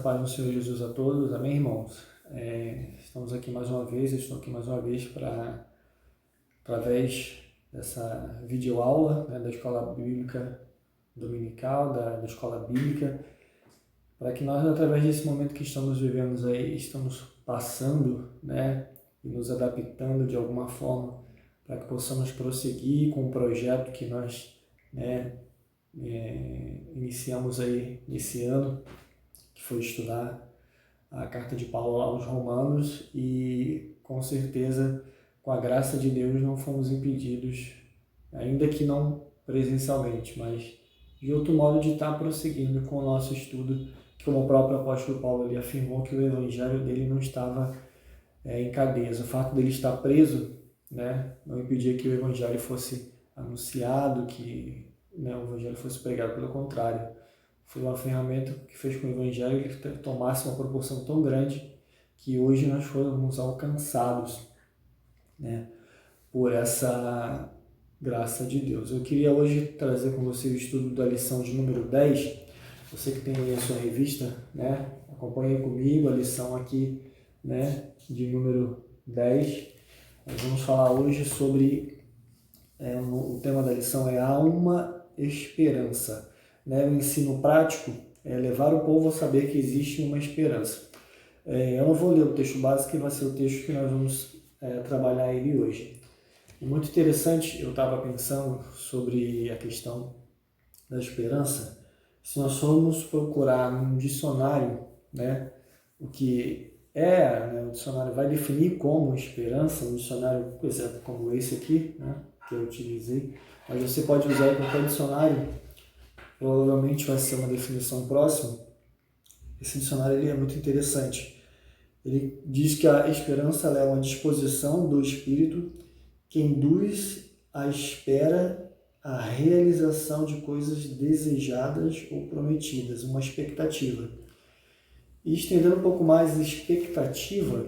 paz do Senhor Jesus a todos, amém, irmãos? Estamos aqui mais uma vez, eu estou aqui mais uma vez através dessa videoaula, né, da Escola Bíblica Dominical, da Escola Bíblica, para que nós, através desse momento que estamos vivendo aí, estamos passando, né, e nos adaptando de alguma forma, para que possamos prosseguir com o projeto que nós, né, iniciamos aí esse ano, que foi estudar a carta de Paulo aos Romanos, e com certeza, com a graça de Deus, não fomos impedidos, ainda que não presencialmente, mas de outro modo de estar prosseguindo com o nosso estudo, que como o próprio apóstolo Paulo ele afirmou que o evangelho dele não estava em cadeias. O fato dele estar preso, né, não impedia que o evangelho fosse anunciado, que, né, o evangelho fosse pregado. Pelo contrário, foi uma ferramenta que fez com que o evangelho ele tomasse uma proporção tão grande que hoje nós fomos alcançados, né, por essa graça de Deus. Eu queria hoje trazer com você o estudo da lição de número 10. Você que tem aí a sua revista, né, acompanhe comigo a lição aqui, né, de número 10. Nós vamos falar hoje sobre, o tema da lição é Há uma Esperança. Né, o ensino prático é levar o povo a saber que existe uma esperança. Eu não vou ler o texto básico, que vai ser o texto que nós vamos trabalhar ele hoje. É muito interessante, eu estava pensando sobre a questão da esperança. Se nós formos procurar num dicionário, né, o que né, o dicionário vai definir como esperança, um dicionário, por exemplo, como esse aqui, né, que eu utilizei, mas você pode usar em qualquer dicionário, provavelmente vai ser uma definição próxima. Esse dicionário ele é muito interessante. Ele diz que a esperança ela é uma disposição do espírito que induz à espera a realização de coisas desejadas ou prometidas, uma expectativa. E estendendo um pouco mais, a expectativa,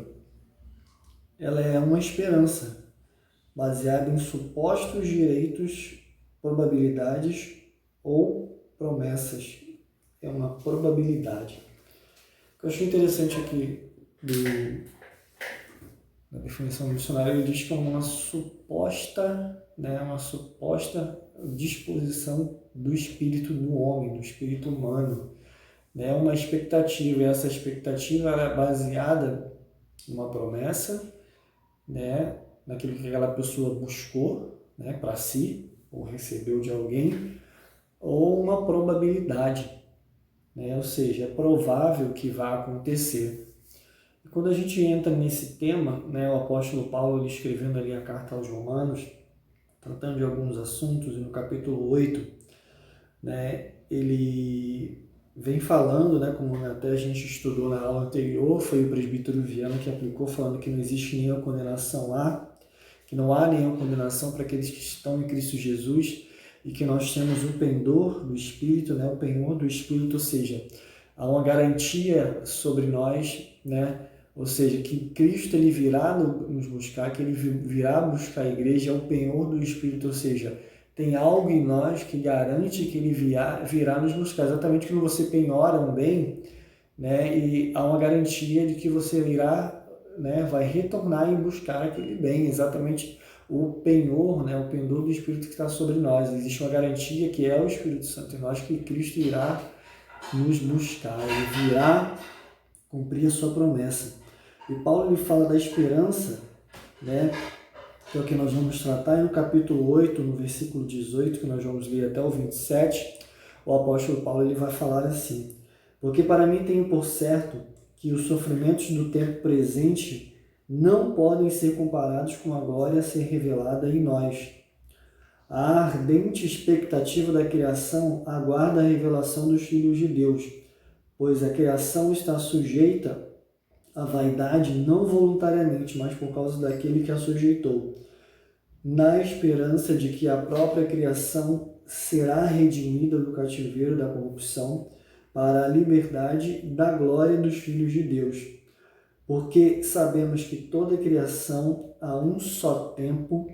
ela é uma esperança baseada em supostos direitos, probabilidades ou promessas. É uma probabilidade. O que eu achei interessante aqui da definição do dicionário, ele diz que é uma suposta disposição do espírito do homem, do espírito humano, né? Uma expectativa, e essa expectativa é baseada numa promessa, né? Naquilo que aquela pessoa buscou, né, para si, ou recebeu de alguém, ou uma probabilidade, né? Ou seja, é provável que vá acontecer. E quando a gente entra nesse tema, né, o apóstolo Paulo ele escrevendo ali a carta aos Romanos, tratando de alguns assuntos, e no capítulo 8, né, ele vem falando, né, como até a gente estudou na aula anterior, foi o presbítero Viana que aplicou, falando que não existe nenhuma condenação lá, que não há nenhuma condenação para aqueles que estão em Cristo Jesus, e que nós temos o pendor do Espírito, né, o penhor do Espírito, ou seja, há uma garantia sobre nós, né, ou seja, que Cristo ele virá nos buscar, que ele virá buscar a igreja, é o penhor do Espírito, ou seja, tem algo em nós que garante que ele virá nos buscar. Exatamente quando você penhora um bem, né, e há uma garantia de que você irá, né, vai retornar e buscar aquele bem, exatamente o penhor, né, o pendor do Espírito que está sobre nós. Existe uma garantia que é o Espírito Santo em nós, que Cristo irá nos buscar, ele virá cumprir a sua promessa. E Paulo ele fala da esperança, né, que é o que nós vamos tratar, e no capítulo 8, no versículo 18, que nós vamos ler até o 27, o apóstolo Paulo ele vai falar assim: porque para mim tenho por certo que os sofrimentos do tempo presente não podem ser comparados com a glória a ser revelada em nós. A ardente expectativa da criação aguarda a revelação dos filhos de Deus, pois a criação está sujeita à vaidade não voluntariamente, mas por causa daquele que a sujeitou, na esperança de que a própria criação será redimida do cativeiro da corrupção para a liberdade da glória dos filhos de Deus. Porque sabemos que toda a criação, a um só tempo,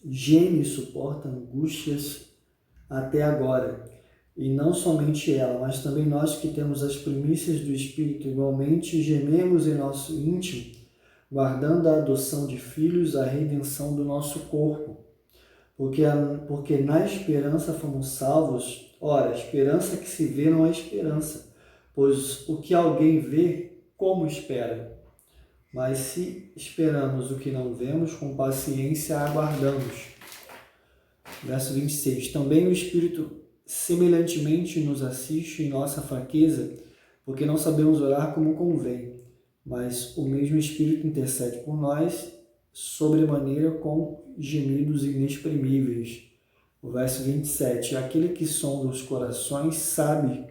geme e suporta angústias até agora. E não somente ela, mas também nós que temos as primícias do Espírito, igualmente gememos em nosso íntimo, guardando a adoção de filhos, a redenção do nosso corpo. Porque na esperança fomos salvos. Ora, a esperança que se vê não é esperança, pois o que alguém vê, como espera? Mas se esperamos o que não vemos, com paciência aguardamos. Verso 26. Também o Espírito semelhantemente nos assiste em nossa fraqueza, porque não sabemos orar como convém, mas o mesmo Espírito intercede por nós, sobremaneira com gemidos inexprimíveis. O verso 27. Aquele que sonda os corações sabe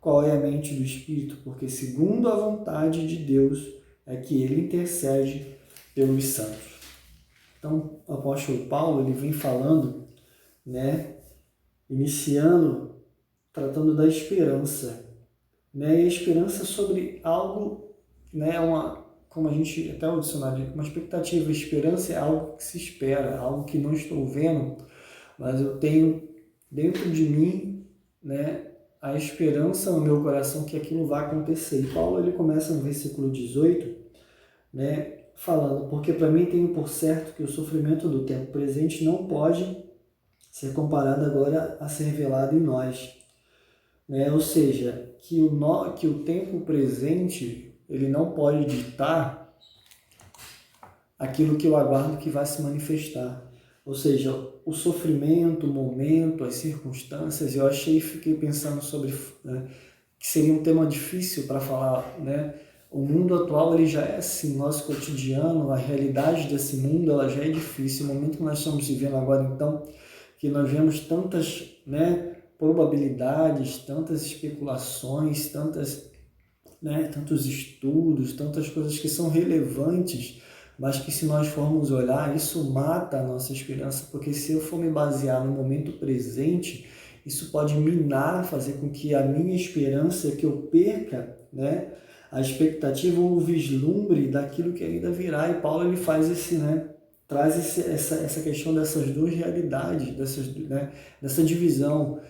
qual é a mente do Espírito, porque segundo a vontade de Deus é que ele intercede pelos santos. Então, o apóstolo Paulo ele vem falando, iniciando, tratando da esperança, e a esperança sobre algo, como a gente até o dicionário, uma expectativa. Esperança é algo que se espera, algo que não estou vendo, mas eu tenho dentro de mim, a esperança no meu coração que aquilo vai acontecer. E Paulo ele começa no versículo 18, falando: porque para mim tenho por certo que o sofrimento do tempo presente não pode ser comparado agora a ser revelado em nós. Ou seja, que o tempo presente ele não pode ditar aquilo que eu aguardo que vai se manifestar. Ou seja, o sofrimento, o momento, as circunstâncias, eu fiquei pensando sobre, que seria um tema difícil para falar, O mundo atual ele já é assim, nosso cotidiano, a realidade desse mundo ela já é difícil. O momento que nós estamos vivendo agora, então, que nós vemos tantas, probabilidades, tantas especulações, tantos estudos, tantas coisas que são relevantes, mas que se nós formos olhar, isso mata a nossa esperança, porque se eu for me basear no momento presente, isso pode minar, fazer com que a minha esperança, que eu perca, a expectativa ou o vislumbre daquilo que ainda virá. E Paulo ele faz traz essa questão dessas duas realidades, dessa divisão,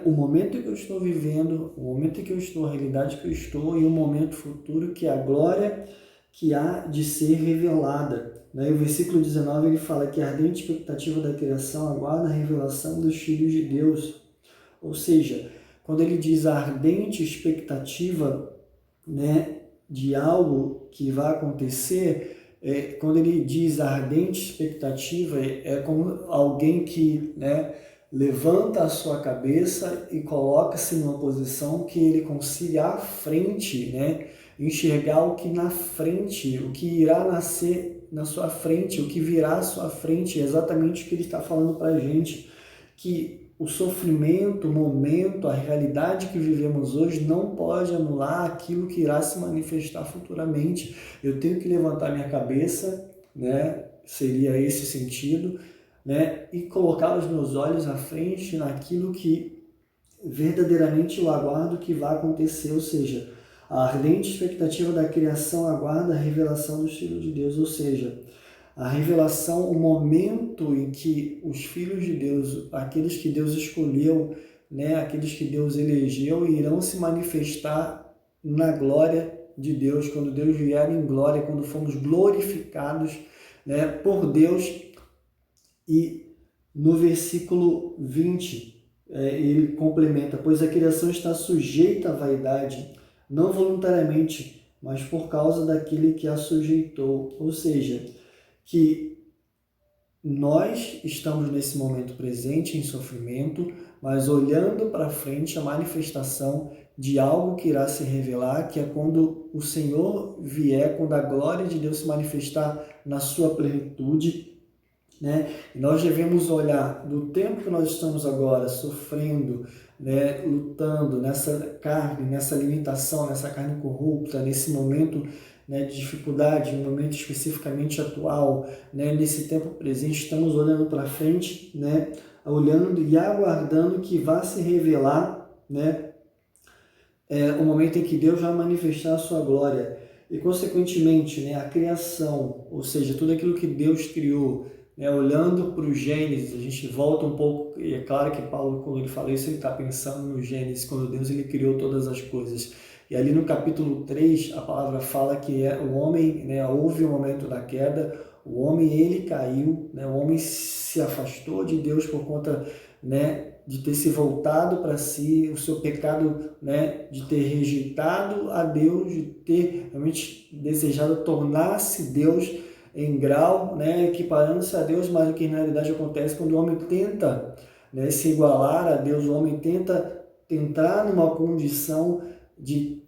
o momento em que eu estou vivendo, o momento em que eu estou, a realidade que eu estou, e o momento futuro, que é a glória que há de ser revelada. E o versículo 19 ele fala que a ardente expectativa da criação aguarda a revelação dos filhos de Deus. Ou seja, quando ele diz a ardente expectativa, de algo que vai acontecer, quando ele diz a ardente expectativa, é como alguém que levanta a sua cabeça e coloca-se numa posição que ele consiga à frente, enxergar o que na frente, o que irá nascer na sua frente, o que virá à sua frente. É exatamente o que ele está falando para a gente, que o sofrimento, o momento, a realidade que vivemos hoje não pode anular aquilo que irá se manifestar futuramente. Eu tenho que levantar minha cabeça, seria esse o sentido, e colocar os meus olhos à frente naquilo que verdadeiramente eu aguardo que vai acontecer. Ou seja, a ardente expectativa da criação aguarda a revelação dos filhos de Deus. Ou seja, a revelação, o momento em que os filhos de Deus, aqueles que Deus escolheu, aqueles que Deus elegeu, irão se manifestar na glória de Deus, quando Deus vier em glória, quando formos glorificados, por Deus. E no versículo 20, ele complementa: pois a criação está sujeita à vaidade, não voluntariamente, mas por causa daquele que a sujeitou. Ou seja, que nós estamos nesse momento presente em sofrimento, mas olhando para frente a manifestação de algo que irá se revelar, que é quando o Senhor vier, quando a glória de Deus se manifestar na sua plenitude. E nós devemos olhar do tempo que nós estamos agora sofrendo, lutando nessa carne, nessa limitação, nessa carne corrupta, nesse momento de dificuldade, um momento especificamente atual, nesse tempo presente, estamos olhando para frente, olhando e aguardando que vá se revelar, o momento em que Deus vai manifestar a sua glória. E, consequentemente, a criação, ou seja, tudo aquilo que Deus criou, né, olhando para o Gênesis, a gente volta um pouco, e é claro que Paulo, quando ele fala isso, ele está pensando no Gênesis, quando Deus ele criou todas as coisas. E ali no capítulo 3, a palavra fala que o homem, né, houve o momento da queda, o homem ele caiu, né, o homem se afastou de Deus por conta, né, de ter se voltado para si, o seu pecado, né, de ter rejeitado a Deus, de ter realmente desejado tornar-se Deus em grau, né, equiparando-se a Deus, mas o que na realidade acontece quando o homem tenta, né, se igualar a Deus, o homem tenta entrar numa condição de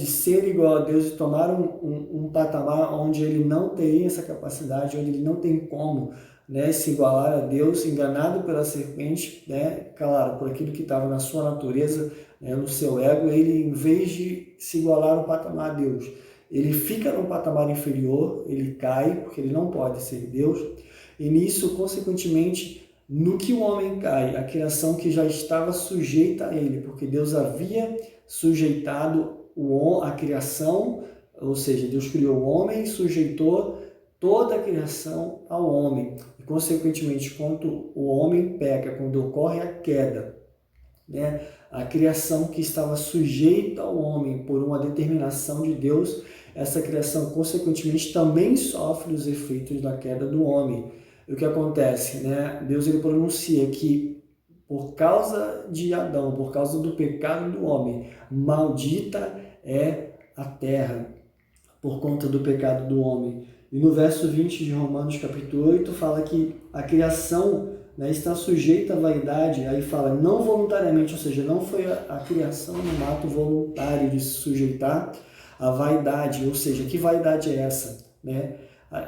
ser igual a Deus e tomar um patamar onde ele não teria essa capacidade, onde ele não tem como, né, se igualar a Deus, enganado pela serpente, né, claro, por aquilo que estava na sua natureza, né, no seu ego, ele, em vez de se igualar ao patamar a Deus, ele fica num patamar inferior, ele cai, porque ele não pode ser Deus, e nisso, consequentemente, no que o homem cai, a criação que já estava sujeita a ele, porque Deus havia sujeitado a criação, ou seja, Deus criou o homem e sujeitou toda a criação ao homem. E, consequentemente, quando o homem peca, quando ocorre a queda, né, a criação que estava sujeita ao homem por uma determinação de Deus, essa criação, consequentemente, também sofre os efeitos da queda do homem. E o que acontece? Né? Deus ele pronuncia que, por causa de Adão, por causa do pecado do homem, maldita é a terra, por conta do pecado do homem. E no verso 20 de Romanos capítulo 8 fala que a criação, né, está sujeita à vaidade, aí fala não voluntariamente, ou seja, não foi a criação no ato voluntário de se sujeitar à vaidade, ou seja, que vaidade é essa? Né?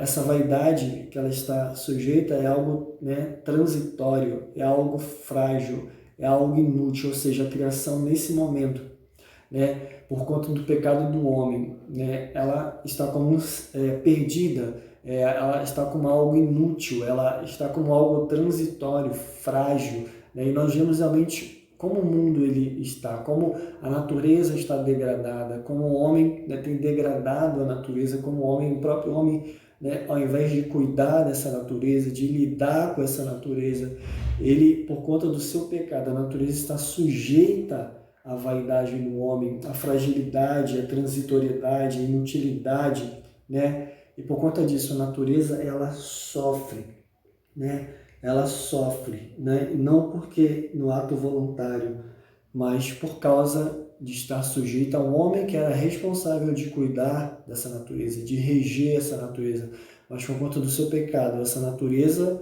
Essa vaidade que ela está sujeita é algo, né, transitório, é algo frágil, é algo inútil, ou seja, a criação nesse momento, né, por conta do pecado do homem, né, ela está como perdida, ela está como algo inútil, ela está como algo transitório, frágil, né, e nós vemos realmente como o mundo ele está, como a natureza está degradada, como o homem, né, tem degradado a natureza, como o próprio homem, né, ao invés de cuidar dessa natureza, de lidar com essa natureza, ele, por conta do seu pecado, a natureza está sujeita à vaidade do homem, à fragilidade, à transitoriedade, à inutilidade, né? E por conta disso, a natureza, ela sofre, né? Ela sofre, né? Não porque no ato voluntário, mas por causa de estar sujeita a um homem que era responsável de cuidar dessa natureza, de reger essa natureza, mas por conta do seu pecado, essa natureza,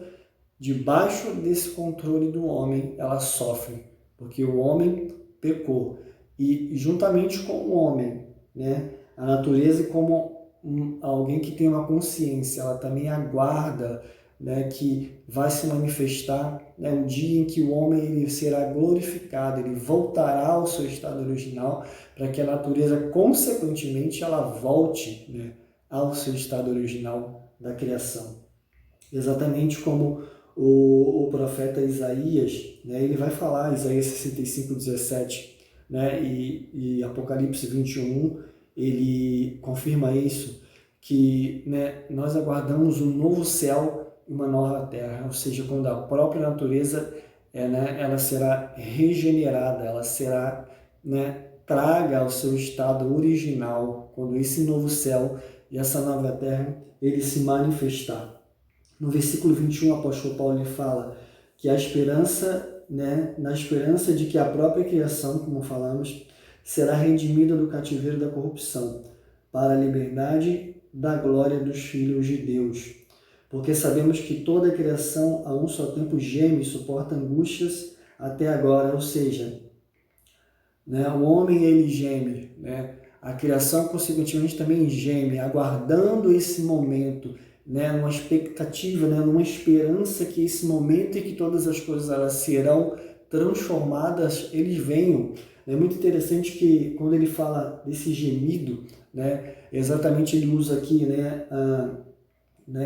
debaixo desse controle do homem, ela sofre, porque o homem pecou. E juntamente com o homem, né, a natureza como alguém que tem uma consciência, ela também aguarda, né, que vai se manifestar, né, um dia em que o homem ele será glorificado, ele voltará ao seu estado original, para que a natureza, consequentemente, ela volte, né, ao seu estado original da criação. Exatamente como o profeta Isaías, né, ele vai falar, Isaías 65:17, né, e Apocalipse 21, ele confirma isso, que, né, nós aguardamos um novo céu e uma nova terra, ou seja, quando a própria natureza né, ela será regenerada, ela será, né, traga ao seu estado original, quando esse novo céu e essa nova terra ele se manifestar. No versículo 21, o apóstolo Paulo fala que a esperança, né, na esperança de que a própria criação, como falamos, será redimida do cativeiro da corrupção, para a liberdade da glória dos filhos de Deus. Porque sabemos que toda a criação a um só tempo geme e suporta angústias até agora, ou seja, né, o homem ele geme, né, a criação consequentemente também geme, aguardando esse momento, né, uma expectativa, né, uma esperança que esse momento em que todas as coisas elas serão transformadas, eles venham. É muito interessante que quando ele fala desse gemido, né, exatamente ele usa aqui, né,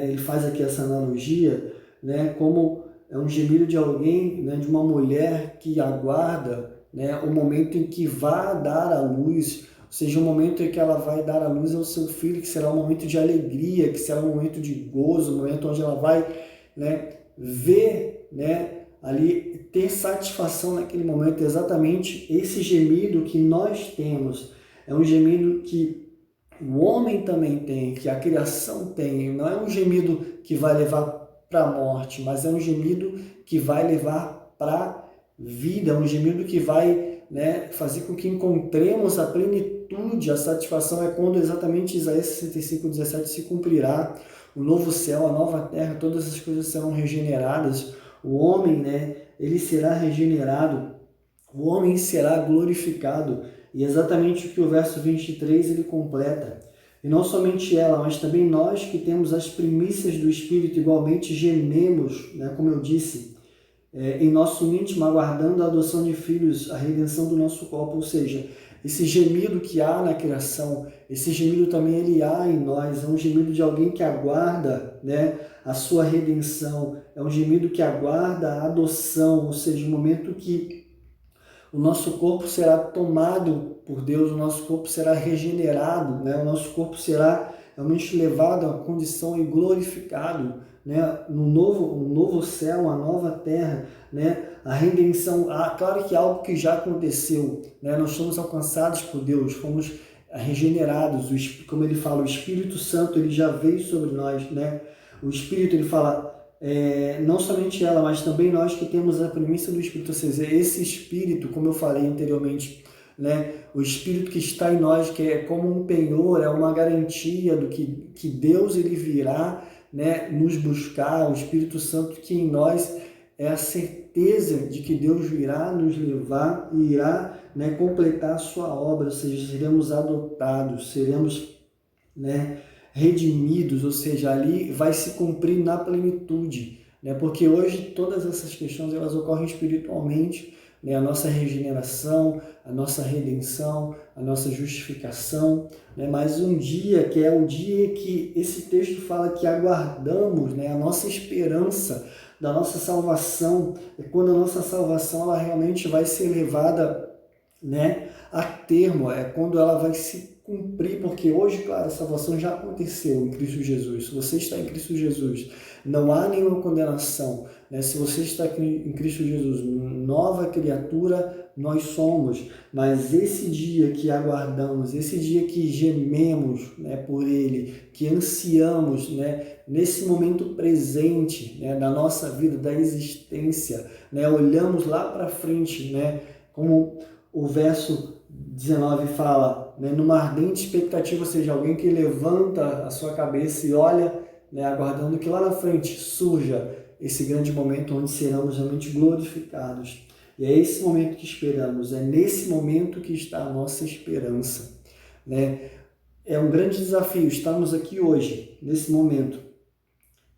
ele faz aqui essa analogia, né, como é um gemido de alguém, né, de uma mulher que aguarda, né, o momento em que vai dar à luz, ou seja, o momento em que ela vai dar à luz ao seu filho, que será um momento de alegria, que será um momento de gozo, um momento onde ela vai né, ver, né, ali ter satisfação naquele momento, exatamente esse gemido que nós temos. É um gemido que o homem também tem, que a criação tem. Não é um gemido que vai levar para a morte, mas é um gemido que vai levar para a vida, é um gemido que vai, né, fazer com que encontremos a plenitude, a satisfação. É quando exatamente Isaías 65:17 se cumprirá. O novo céu, a nova terra, todas as coisas serão regeneradas. O homem, né, ele será regenerado, o homem será glorificado. E exatamente o que o verso 23 ele completa. E não somente ela, mas também nós que temos as primícias do Espírito, igualmente gememos, né, como eu disse, em nosso íntimo, aguardando a adoção de filhos, a redenção do nosso corpo. Ou seja, esse gemido que há na criação, esse gemido também ele há em nós. É um gemido de alguém que aguarda, né, a sua redenção. É um gemido que aguarda a adoção, ou seja, o momento que o nosso corpo será tomado por Deus, o nosso corpo será regenerado, né? O nosso corpo será realmente levado à condição e glorificado, né? Um novo céu, uma nova terra, né? A redenção, claro que é algo que já aconteceu, né? Nós somos alcançados por Deus, fomos regenerados, como ele fala, o Espírito Santo ele já veio sobre nós, né? O Espírito ele fala, não somente ela, mas também nós que temos a primícia do Espírito, ou seja, esse Espírito, como eu falei anteriormente, né, o Espírito que está em nós, que é como um penhor, é uma garantia do que Deus ele virá, né, nos buscar. O Espírito Santo que em nós é a certeza de que Deus virá nos levar e irá, né, completar a sua obra, ou seja, seremos adotados, seremos, né, redimidos, ou seja, ali vai se cumprir na plenitude, né? Porque hoje todas essas questões elas ocorrem espiritualmente, né? A nossa regeneração, a nossa redenção, a nossa justificação, né? Mas um dia que é o dia que esse texto fala que aguardamos, né? A nossa esperança da nossa salvação, é quando a nossa salvação ela realmente vai ser levada, né, a termo, é quando ela vai se cumprir, porque hoje, claro, a salvação já aconteceu em Cristo Jesus. Se você está em Cristo Jesus, não há nenhuma condenação, né? Se você está em Cristo Jesus, nova criatura nós somos, mas esse dia que aguardamos, esse dia que gememos, né, por Ele, que ansiamos, né, nesse momento presente, né, da nossa vida, da existência, né, olhamos lá para frente, né, como o verso 19 fala, né, numa ardente expectativa, ou seja, alguém que levanta a sua cabeça e olha, né, aguardando que lá na frente surja esse grande momento onde seremos realmente glorificados. E é esse momento que esperamos, é nesse momento que está a nossa esperança, né? É um grande desafio estarmos aqui hoje, nesse momento,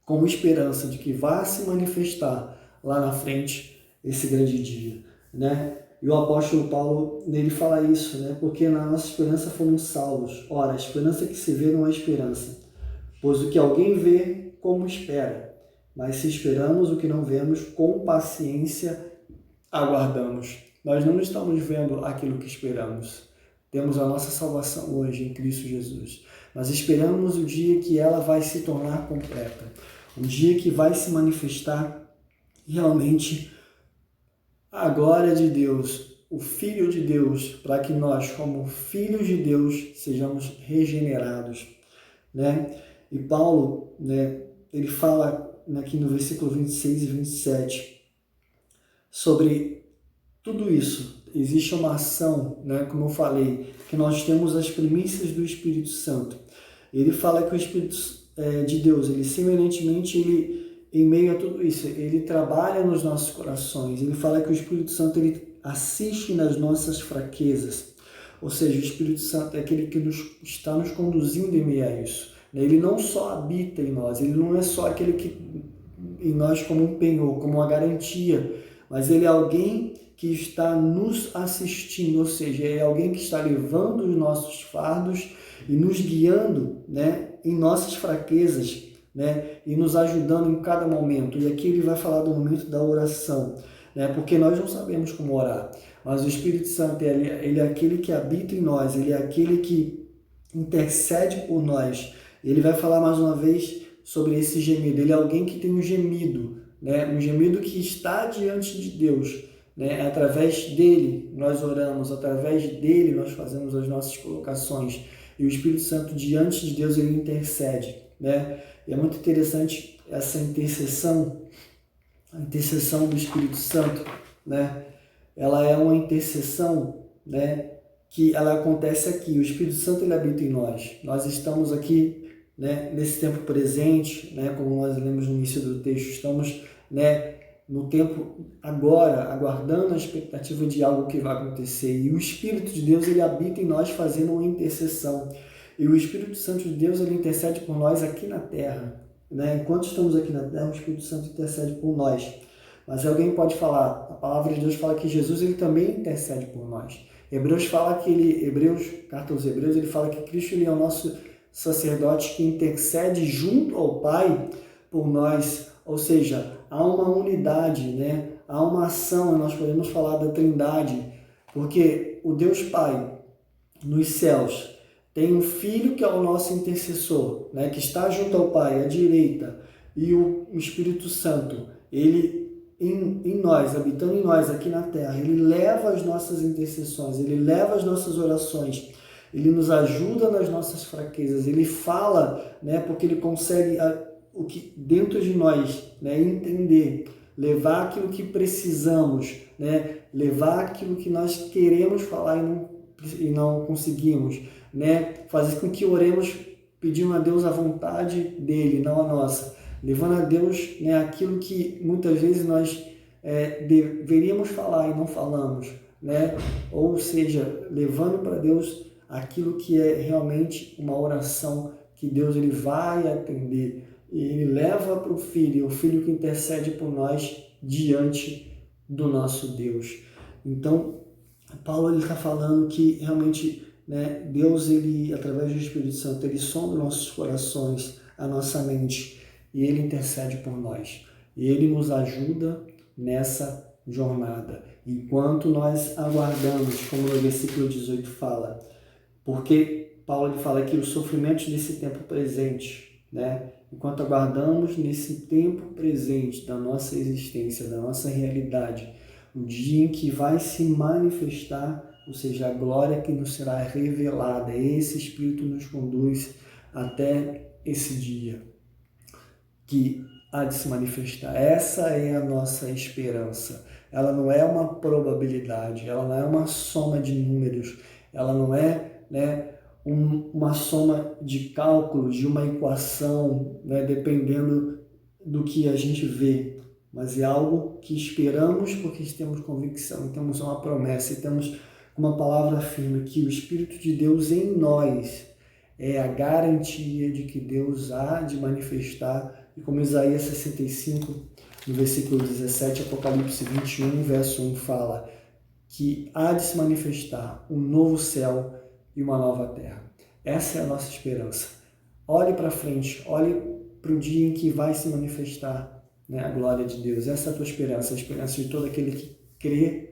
com esperança de que vai se manifestar lá na frente esse grande dia, né? E o apóstolo Paulo, nele fala isso, né? Porque na nossa esperança fomos salvos. Ora, a esperança que se vê não é esperança, pois o que alguém vê, como espera. Mas se esperamos o que não vemos, com paciência aguardamos. Nós não estamos vendo aquilo que esperamos. Temos a nossa salvação hoje em Cristo Jesus. Mas esperamos o dia que ela vai se tornar completa. Um dia que vai se manifestar realmente a glória de Deus, o Filho de Deus, para que nós, como filhos de Deus, sejamos regenerados, né? E Paulo, né, ele fala aqui no versículo 26 e 27 sobre tudo isso. Existe uma ação, né, como eu falei, que nós temos as primícias do Espírito Santo. Ele fala que o Espírito de Deus, ele semelhantemente, em meio a tudo isso, ele trabalha nos nossos corações. Ele fala que o Espírito Santo ele assiste nas nossas fraquezas. Ou seja, o Espírito Santo é aquele que está nos conduzindo em meio a isso. Ele não só habita em nós, ele não é só aquele que em nós como um penhor, como uma garantia, mas ele é alguém que está nos assistindo, ou seja, é alguém que está levando os nossos fardos e nos guiando, né, em nossas fraquezas, né, e nos ajudando em cada momento. E aqui ele vai falar do momento da oração, né, porque nós não sabemos como orar, mas o Espírito Santo ele é aquele que habita em nós, ele é aquele que intercede por nós. Ele vai falar mais uma vez sobre esse gemido. Ele é alguém que tem um gemido, né? Um gemido que está diante de Deus, né? Através dele nós oramos, através dele nós fazemos as nossas colocações. E o Espírito Santo, diante de Deus, ele intercede, né? E é muito interessante essa intercessão, a intercessão do Espírito Santo, né? Ela é uma intercessão, né, que ela acontece aqui. O Espírito Santo, ele habita em nós. Nós estamos aqui, né, nesse tempo presente, né, como nós lemos no início do texto, estamos, né, no tempo agora, aguardando a expectativa de algo que vai acontecer. E o Espírito de Deus, ele habita em nós fazendo uma intercessão. E o Espírito Santo de Deus, ele intercede por nós aqui na terra, né? Enquanto estamos aqui na terra, o Espírito Santo intercede por nós. Mas alguém pode falar, a palavra de Deus fala que Jesus, ele também intercede por nós. Hebreus fala que carta aos Hebreus, ele fala que Cristo, ele é o nosso sacerdote que intercede junto ao Pai por nós. Ou seja, há uma unidade, né? Há uma ação, nós podemos falar da Trindade, porque o Deus Pai nos céus tem um Filho que é o nosso intercessor, né? Que está junto ao Pai, à direita, e o Espírito Santo, ele em nós, habitando em nós aqui na terra, ele leva as nossas intercessões, ele leva as nossas orações, ele nos ajuda nas nossas fraquezas, ele fala, né, porque ele consegue o que dentro de nós, né, entender, levar aquilo que precisamos, né, levar aquilo que nós queremos falar e não conseguimos, né, fazer com que oremos pedindo a Deus a vontade dele, não a nossa. Levando a Deus, né, aquilo que muitas vezes nós deveríamos falar e não falamos, né? Ou seja, levando para Deus aquilo que é realmente uma oração que Deus, ele vai atender. E ele leva para o Filho que intercede por nós diante do nosso Deus. Então, Paulo está falando que realmente, né, Deus, ele, através do Espírito Santo, ele sonda nossos corações, a nossa mente, e ele intercede por nós. E ele nos ajuda nessa jornada. Enquanto nós aguardamos, como no versículo 18 fala, porque Paulo ele fala que os sofrimentos desse tempo presente, né? Enquanto aguardamos nesse tempo presente da nossa existência, da nossa realidade, o dia em que vai se manifestar, ou seja, a glória que nos será revelada, esse Espírito nos conduz até esse dia que há de se manifestar. Essa é a nossa esperança. Ela não é uma probabilidade, ela não é uma soma de números, ela não é, né, uma soma de cálculos, de uma equação, né, dependendo do que a gente vê, mas é algo que esperamos porque temos convicção, temos uma promessa e temos uma palavra firme que o Espírito de Deus em nós é a garantia de que Deus há de manifestar. E como Isaías 65, no versículo 17, Apocalipse 21, verso 1, fala que há de se manifestar um novo céu e uma nova terra. Essa é a nossa esperança. Olhe para frente, olhe para o dia em que vai se manifestar, né, a glória de Deus. Essa é a tua esperança, a esperança de todo aquele que crê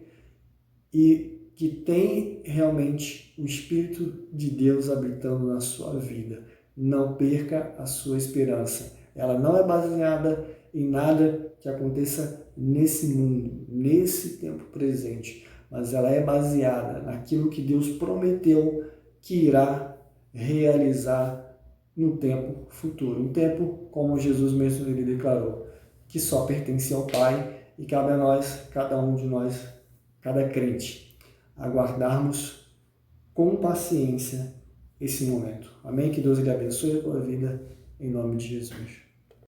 e que tem realmente o Espírito de Deus habitando na sua vida. Não perca a sua esperança. Ela não é baseada em nada que aconteça nesse mundo, nesse tempo presente, mas ela é baseada naquilo que Deus prometeu que irá realizar no tempo futuro. Um tempo, como Jesus mesmo ele declarou, que só pertence ao Pai e cabe a nós, cada um de nós, cada crente, aguardarmos com paciência esse momento. Amém? Que Deus lhe abençoe a tua vida, em nome de Jesus.